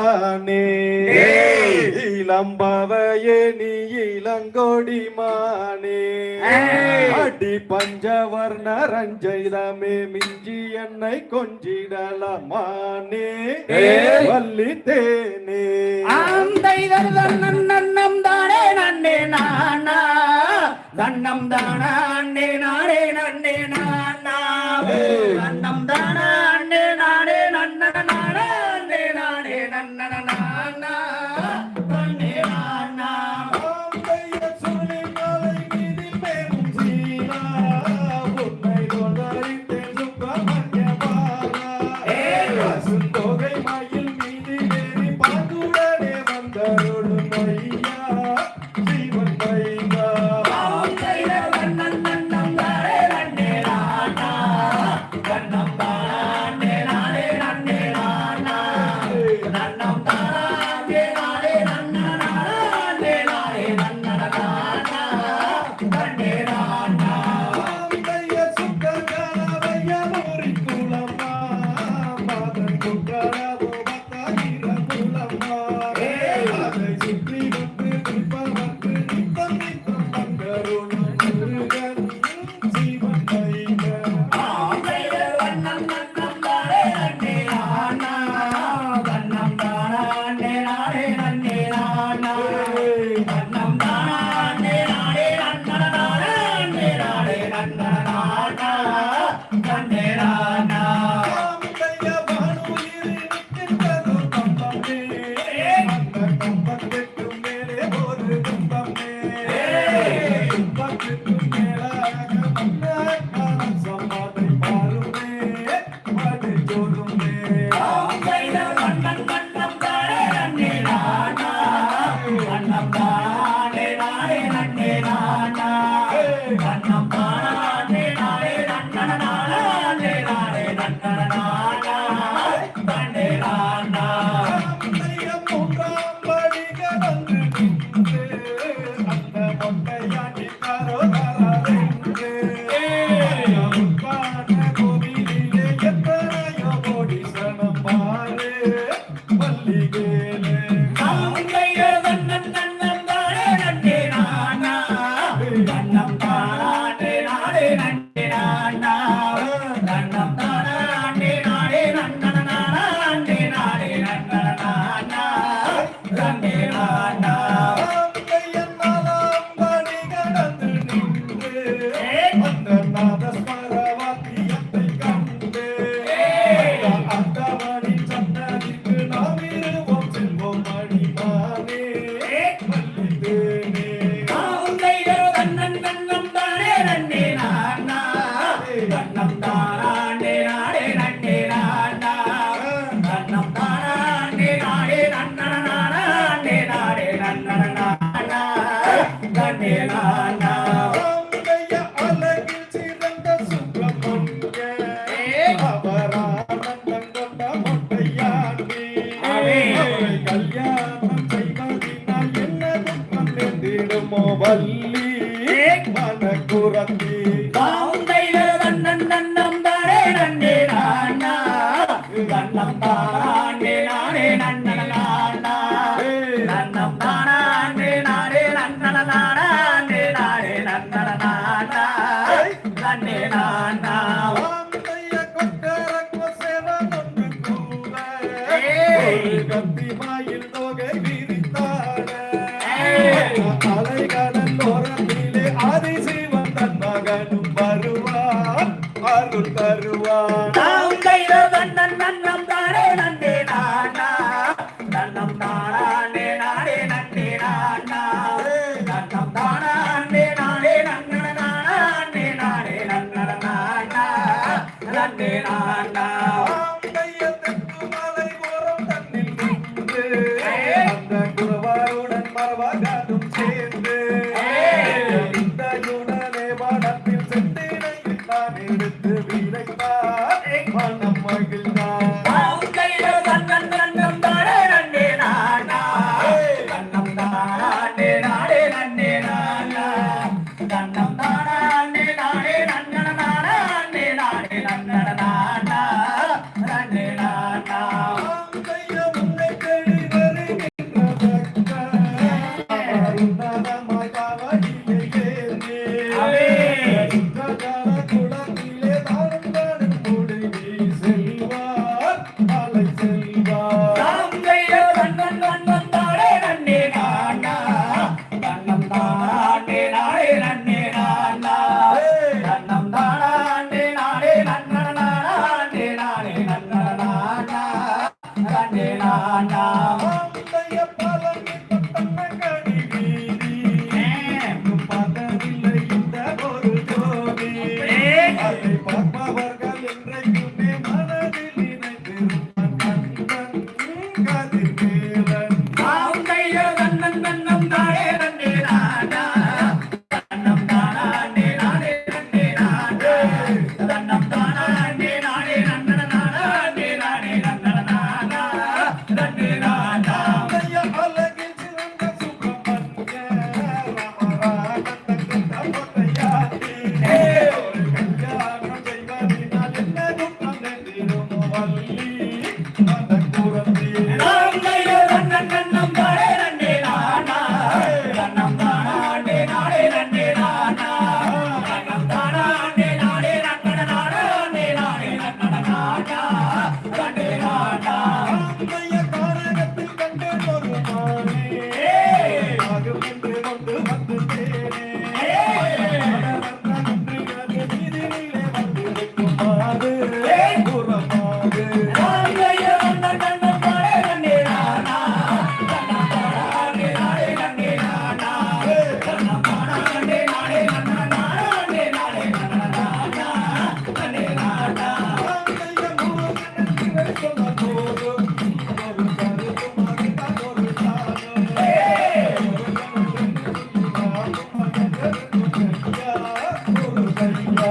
மானே இளம்பவையே நீ இளங்கொடி மானே அடி பஞ்சவர்ண ரஞ்சைதமே மிஞ்சி என்னை கொஞ்சிடலமானே வள்ளி தேனே நன்னம் தானே நன்னே நானா தன்னம் தானா அண்ணே நானே நன்னே நானா நன்னம் தானா அண்ணே நானே நன்ன நானா அண்ணே நானே நன்ன நானா அண்ணே நானா சொல்லி மலை மீதி பெரும் சீரா உன்னை தொடரித்தே சுப்பிரமணிய பாலா சுந்தோகை மயில் மீது ஏறி பாங்குடனே வந்தருளும் ஐயா ஜீவன் பையா வள்ளி மனக்குரத்தி நன்னம் தானே நன்னே நானா நன்னம் தானே நானே நன்ன நானா நன்னம் தானே நானே நன்ன நானா நே நானே நன்ன நானா நன்னே நானா கத்திமாயில் தொகை விரித்தாட அலைகடல் ஓரத்திலே ஆதிசிவன் தன் மகனும் வருவான் அருள் தருவான் நன்னம் தானே நன்னே நானா நன்னம் தானே நானே நன்னே நானா நன்னம் தானே நானே நன்ன நானா நே நானே நன்ன நானா நன்னே நானா குருவாருடன் மரபாகாதும் சேர்ந்து இந்தயுடனே வனத்தில் செந்தினையில் நான் எடுத்து விளைத்தார் மனம் மகிழ்ந்தார் நன்னம் தானே நன்னே நானா நன்னம் தானே நானே நன்னே நானா நன்னம் தானே நானே நன்ன நானா நே நானே நன்ன நானா நன்னே நானா முன்னை தன்னே நானா முந்தைய பழனி தன்னங்கடி வீதி இன்னும் பார்த்ததில்லை இந்த ஒரு ஜோதி அதை பார்ப்பவர்கள் என்றைக்குமே மனதில் நினைத்திருப்பான் கண்ணன் கதிர்வேலன் ஆம் கையோ தன்னன் தன்னம் தானே தன்னே நானா தன்னம் தானே நானே தன்னே நானா தன்னம் தானே நானே நன்னன நானே நானே நன்னன நானா தன்னே நானா முந்தைய அழகில் சிறந்த சுப்பிரமணிய ராமராஜன் பொட்டையாட்டி ஒரு கல்யாணம் செய்வதினால் என்ன துக்கம் என்றிருமோ வள்ளி அந்த குரத்தி ஆம் கையோ தன்னன் தன்னம் தானே தன்னே நானா தன்னம் தானே நானே தன்னே நானா தன்னம் தானே நானே நன்னன நானே நானே நன்னன நானா தன்னே நானா முந்தைய காரகத்தில் கண்டேன் ஒரு மானே ஆகும் என்று கொண்டு வந்து தேனே நீதினிலே வந்திருக்கும் மாது புறமாது ஆம் கையோ தன்னன் தன்னம் தானே தன்னே நானா தன்னம் தானே நானே தன்னே நானா தன்னம் தானே நானே நன்னன நானே நானே நன்னன நானா தன்னே நானா முந்தைய முருகன் சொல்ல போதும் ஒரு கருத்தும் அதுதான் ஒரு சாதம் ஒரு கையா